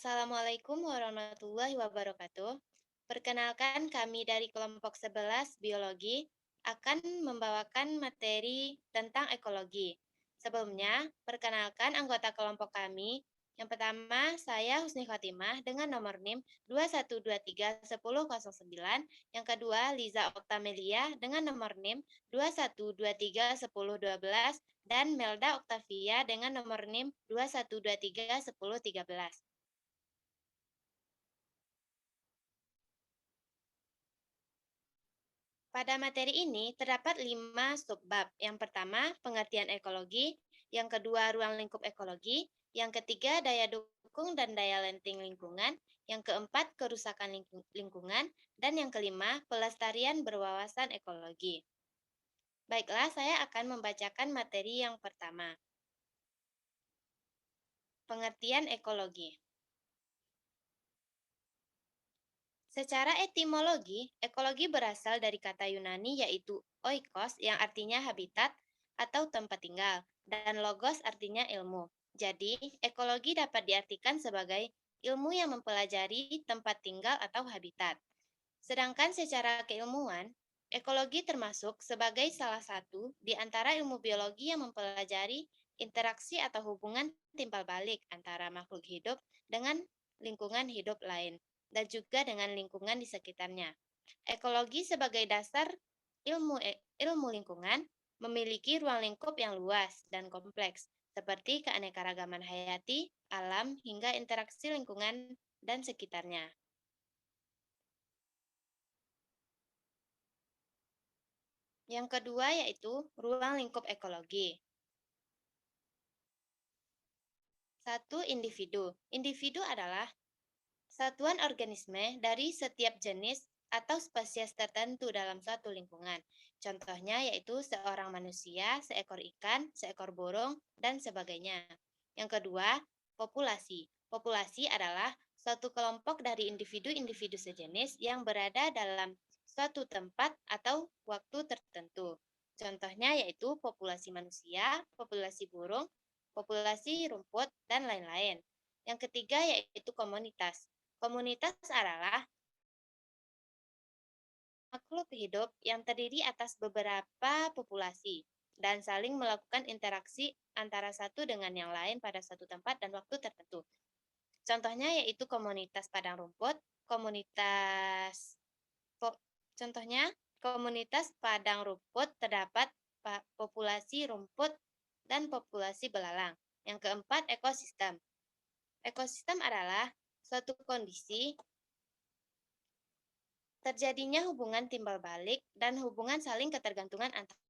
Assalamualaikum warahmatullahi wabarakatuh. Perkenalkan kami dari kelompok 11 Biologi akan membawakan materi tentang ekologi. Sebelumnya, perkenalkan anggota kelompok kami. Yang pertama, saya Husni Khotimah dengan nomor NIM 21231009. Yang kedua, Liza Oktamelia dengan nomor NIM 21231012 dan Melda Oktavia dengan nomor NIM 21231013. Pada materi ini terdapat 5 subbab. Yang pertama, pengertian ekologi. Yang kedua, ruang lingkup ekologi. Yang ketiga, daya dukung dan daya lenting lingkungan. Yang keempat, kerusakan lingkungan. Dan yang kelima, pelestarian berwawasan ekologi. Baiklah, saya akan membacakan materi yang pertama. Pengertian ekologi. Secara etimologi, ekologi berasal dari kata Yunani yaitu oikos yang artinya habitat atau tempat tinggal, dan logos artinya ilmu. Jadi, ekologi dapat diartikan sebagai ilmu yang mempelajari tempat tinggal atau habitat. Sedangkan secara keilmuan, ekologi termasuk sebagai salah satu di antara ilmu biologi yang mempelajari interaksi atau hubungan timbal balik antara makhluk hidup dengan lingkungan hidup lain dan juga dengan lingkungan di sekitarnya. Ekologi sebagai dasar ilmu lingkungan memiliki ruang lingkup yang luas dan kompleks, seperti keanekaragaman hayati, alam, hingga interaksi lingkungan dan sekitarnya. Yang kedua yaitu ruang lingkup ekologi. 1. Individu. Individu adalah satuan organisme dari setiap jenis atau spesies tertentu dalam suatu lingkungan. Contohnya yaitu seorang manusia, seekor ikan, seekor burung, dan sebagainya. Yang kedua, populasi. Populasi adalah suatu kelompok dari individu-individu sejenis yang berada dalam suatu tempat atau waktu tertentu. Contohnya yaitu populasi manusia, populasi burung, populasi rumput, dan lain-lain. Yang ketiga yaitu komunitas. Komunitas adalah makhluk hidup yang terdiri atas beberapa populasi dan saling melakukan interaksi antara satu dengan yang lain pada satu tempat dan waktu tertentu. Contohnya yaitu komunitas padang rumput, contohnya komunitas padang rumput terdapat populasi rumput dan populasi belalang. Yang keempat, ekosistem. Ekosistem adalah suatu kondisi terjadinya hubungan timbal balik dan hubungan saling ketergantungan antara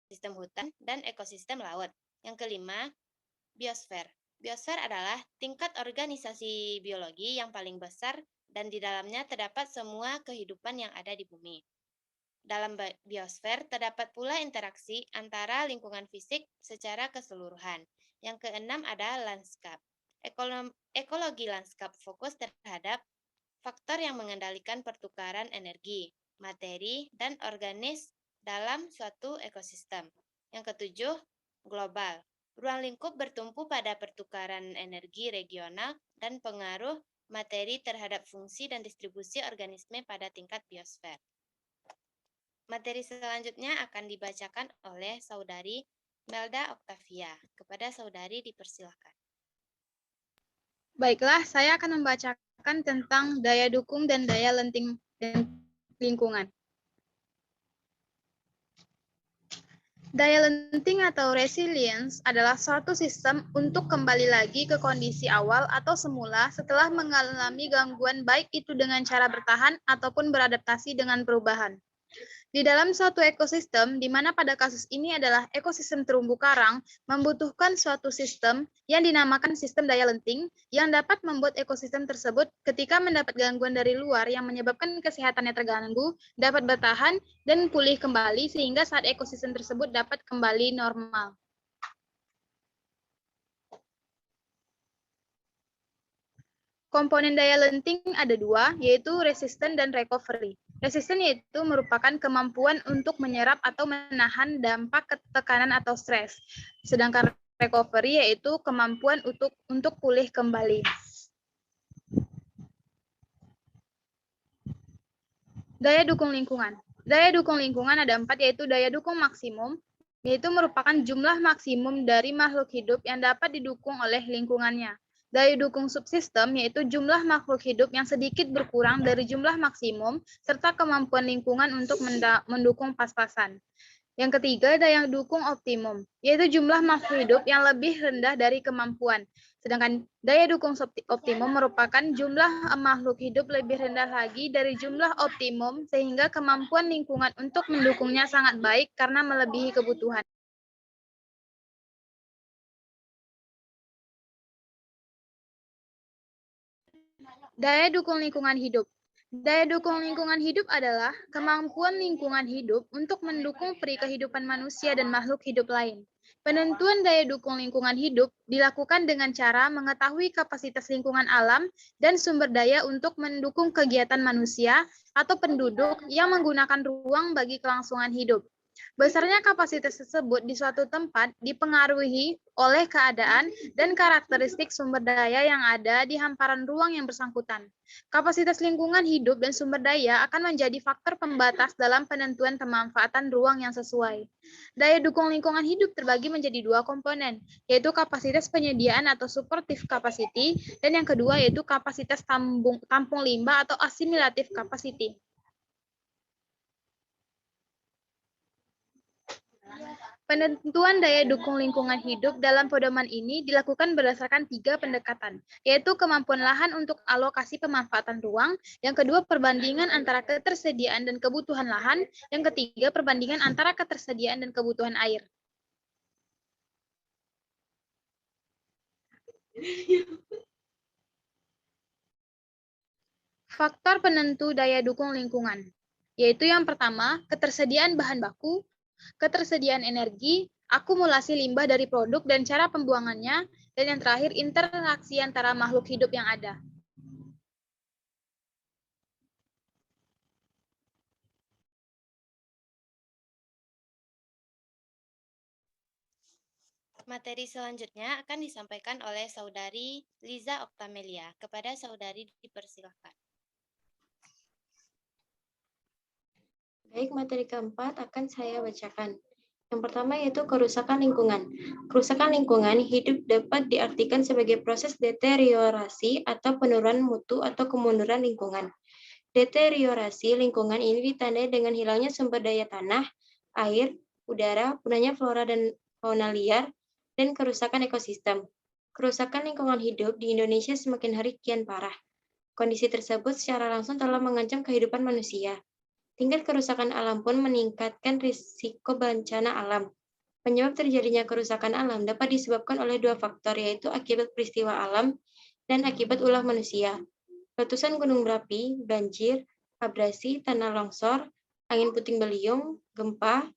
sistem hutan dan ekosistem laut. Yang kelima, biosfer. Biosfer adalah tingkat organisasi biologi yang paling besar dan di dalamnya terdapat semua kehidupan yang ada di bumi. Dalam biosfer terdapat pula interaksi antara lingkungan fisik secara keseluruhan. Yang keenam ada lanskap. Ekologi lanskap fokus terhadap faktor yang mengendalikan pertukaran energi, materi, dan organis dalam suatu ekosistem. Yang ketujuh, global. Ruang lingkup bertumpu pada pertukaran energi regional dan pengaruh materi terhadap fungsi dan distribusi organisme pada tingkat biosfer. Materi selanjutnya akan dibacakan oleh Saudari Melda Oktavia. Kepada Saudari dipersilakan. Baiklah, saya akan membacakan tentang daya dukung dan daya lenting lingkungan. Daya lenting atau resilience adalah suatu sistem untuk kembali lagi ke kondisi awal atau semula setelah mengalami gangguan baik itu dengan cara bertahan ataupun beradaptasi dengan perubahan. Di dalam suatu ekosistem, di mana pada kasus ini adalah ekosistem terumbu karang, membutuhkan suatu sistem yang dinamakan sistem daya lenting yang dapat membuat ekosistem tersebut ketika mendapat gangguan dari luar yang menyebabkan kesehatannya terganggu, dapat bertahan dan pulih kembali sehingga saat ekosistem tersebut dapat kembali normal. Komponen daya lenting ada dua, yaitu resisten dan recovery. Resisten yaitu merupakan kemampuan untuk menyerap atau menahan dampak tekanan atau stres. Sedangkan recovery, yaitu kemampuan untuk pulih kembali. Daya dukung lingkungan. Daya dukung lingkungan ada 4, yaitu daya dukung maksimum, yaitu merupakan jumlah maksimum dari makhluk hidup yang dapat didukung oleh lingkungannya. Daya dukung subsistem, yaitu jumlah makhluk hidup yang sedikit berkurang dari jumlah maksimum, serta kemampuan lingkungan untuk mendukung pas-pasan. Yang ketiga, daya dukung optimum, yaitu jumlah makhluk hidup yang lebih rendah dari kemampuan. Sedangkan daya dukung optimum merupakan jumlah makhluk hidup lebih rendah lagi dari jumlah optimum, sehingga kemampuan lingkungan untuk mendukungnya sangat baik karena melebihi kebutuhan. Daya dukung lingkungan hidup. Daya dukung lingkungan hidup adalah kemampuan lingkungan hidup untuk mendukung peri kehidupan manusia dan makhluk hidup lain. Penentuan daya dukung lingkungan hidup dilakukan dengan cara mengetahui kapasitas lingkungan alam dan sumber daya untuk mendukung kegiatan manusia atau penduduk yang menggunakan ruang bagi kelangsungan hidup. Besarnya kapasitas tersebut di suatu tempat dipengaruhi oleh keadaan dan karakteristik sumber daya yang ada di hamparan ruang yang bersangkutan. Kapasitas lingkungan hidup dan sumber daya akan menjadi faktor pembatas dalam penentuan pemanfaatan ruang yang sesuai. Daya dukung lingkungan hidup terbagi menjadi 2 komponen, yaitu kapasitas penyediaan atau supportive capacity, dan yang kedua yaitu kapasitas tampung limbah atau assimilative capacity. Penentuan daya dukung lingkungan hidup dalam pedoman ini dilakukan berdasarkan 3 pendekatan, yaitu kemampuan lahan untuk alokasi pemanfaatan ruang, yang kedua perbandingan antara ketersediaan dan kebutuhan lahan, yang ketiga perbandingan antara ketersediaan dan kebutuhan air. Faktor penentu daya dukung lingkungan, yaitu yang pertama, ketersediaan bahan baku, ketersediaan energi, akumulasi limbah dari produk dan cara pembuangannya, dan yang terakhir interaksi antara makhluk hidup yang ada. Materi selanjutnya akan disampaikan oleh Saudari Liza Oktamelia. Kepada Saudari dipersilakan. Baik, materi keempat akan saya bacakan. Yang pertama yaitu kerusakan lingkungan. Kerusakan lingkungan hidup dapat diartikan sebagai proses deteriorasi atau penurunan mutu atau kemunduran lingkungan. Deteriorasi lingkungan ini ditandai dengan hilangnya sumber daya tanah, air, udara, punahnya flora dan fauna liar, dan kerusakan ekosistem. Kerusakan lingkungan hidup di Indonesia semakin hari kian parah. Kondisi tersebut secara langsung telah mengancam kehidupan manusia. Tingkat kerusakan alam pun meningkatkan risiko bencana alam. Penyebab terjadinya kerusakan alam dapat disebabkan oleh 2 faktor, yaitu akibat peristiwa alam dan akibat ulah manusia. Letusan gunung berapi, banjir, abrasi, tanah longsor, angin puting beliung, gempa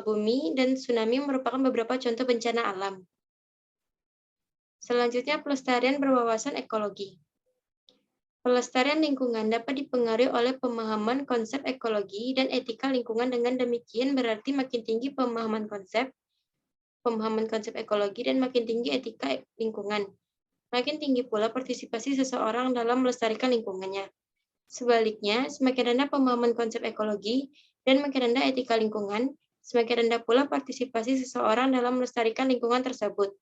bumi, dan tsunami merupakan beberapa contoh bencana alam. Selanjutnya, pelestarian berwawasan ekologi. Pelestarian lingkungan dapat dipengaruhi oleh pemahaman konsep ekologi dan etika lingkungan. Dengan demikian berarti makin tinggi pemahaman konsep ekologi dan makin tinggi etika lingkungan. Makin tinggi pula partisipasi seseorang dalam melestarikan lingkungannya. Sebaliknya, semakin rendah pemahaman konsep ekologi dan makin rendah etika lingkungan, semakin rendah pula partisipasi seseorang dalam melestarikan lingkungan tersebut.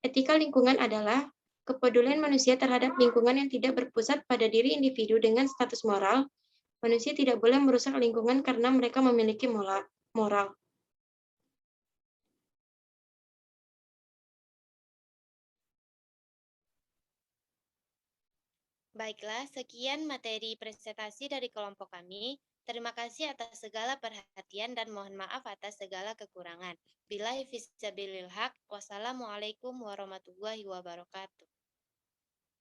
Etika lingkungan adalah kepedulian manusia terhadap lingkungan yang tidak berpusat pada diri individu dengan status moral. Manusia tidak boleh merusak lingkungan karena mereka memiliki moral. Baiklah, sekian materi presentasi dari kelompok kami. Terima kasih atas segala perhatian dan mohon maaf atas segala kekurangan. Billahi fisabilil haq. Wassalamualaikum warahmatullahi wabarakatuh.